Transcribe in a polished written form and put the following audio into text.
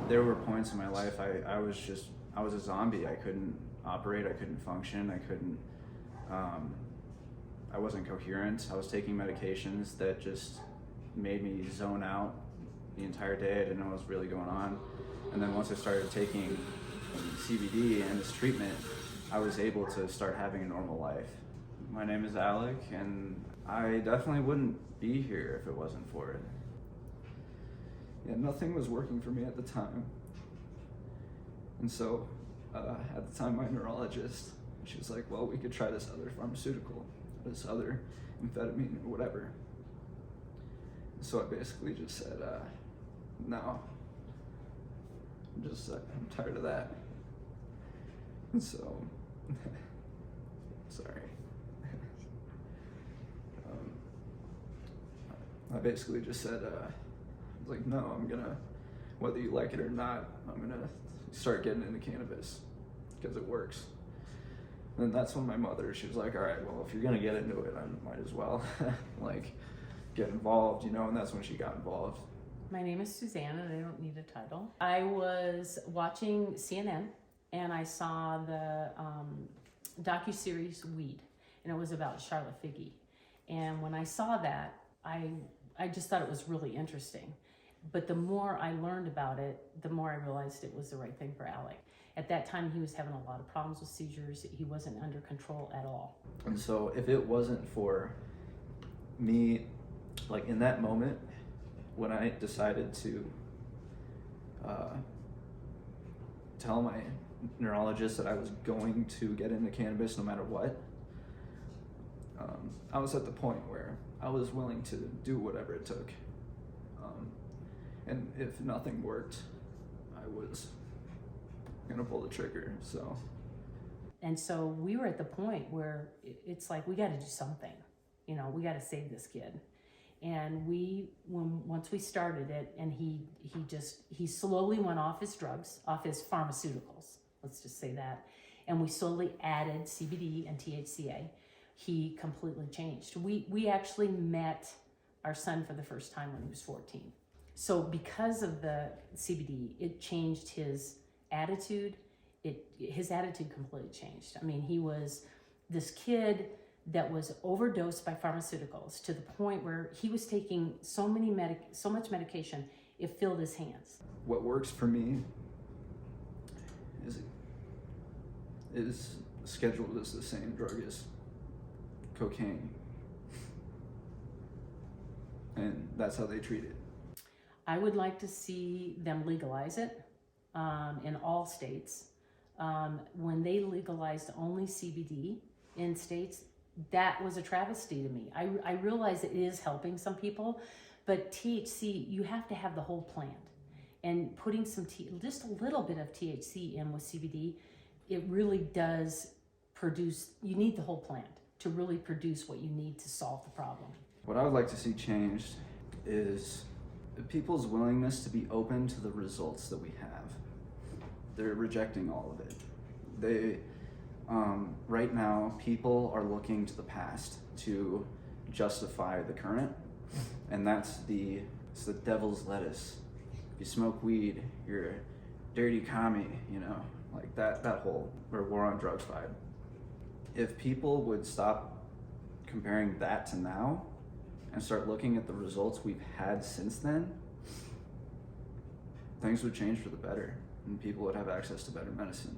There were points in my life I was a zombie. I couldn't operate, I couldn't function, I wasn't coherent. I was taking medications that just made me zone out the entire day. I didn't know what was really going on. And then once I started taking CBD and this treatment, I was able to start having a normal life. My name is Alec, and I definitely wouldn't be here if it wasn't for it. Yeah, nothing was working for me at the time. And so, at the time, my neurologist, she was like, well, we could try this other pharmaceutical, this other amphetamine or whatever. So I basically just said, no, I'm tired of that. And so, sorry. I basically just said, like, no, I'm gonna, whether you like it or not, I'm gonna start getting into cannabis because it works. And that's when my mother, she was like, all right, well, if you're gonna get into it, I might as well like get involved, and that's when she got involved. My name is Suzanne, and I don't need a title. I was watching CNN, and I saw the docuseries Weed, and it was about Charlotte Figge. And when I saw that, I just thought it was really interesting. But the more I learned about it, the more I realized it was the right thing for Alec. At that time, he was having a lot of problems with seizures. He wasn't under control at all. And so if it wasn't for me, like in that moment, when I decided to tell my neurologist that I was going to get into cannabis no matter what, I was at the point where I was willing to do whatever it took. And if nothing worked, I was gonna pull the trigger, so. And so we were at the point where it's like, we gotta do something. We gotta save this kid. And once we started it, and he slowly went off his drugs, off his pharmaceuticals, let's just say that. And we slowly added CBD and THCA. He completely changed. We actually met our son for the first time when he was 14. So because of the CBD, it changed his attitude. His attitude completely changed. I mean, he was this kid that was overdosed by pharmaceuticals to the point where he was taking so much medication, it filled his hands. What works for me is scheduled as the same drug as cocaine. And that's how they treat it. I would like to see them legalize it in all states. When they legalized only CBD in states, that was a travesty to me. I realize it is helping some people, but THC, you have to have the whole plant. And putting just a little bit of THC in with CBD, it really does produce, you need the whole plant to really produce what you need to solve the problem. What I would like to see changed is people's willingness to be open to the results that we have. They're rejecting all of it. Right now, people are looking to the past to justify the current, and it's the devil's lettuce. If you smoke weed, you're a dirty commie, like that whole war on drugs vibe. If people would stop comparing that to now and start looking at the results we've had since then, things would change for the better, and people would have access to better medicine.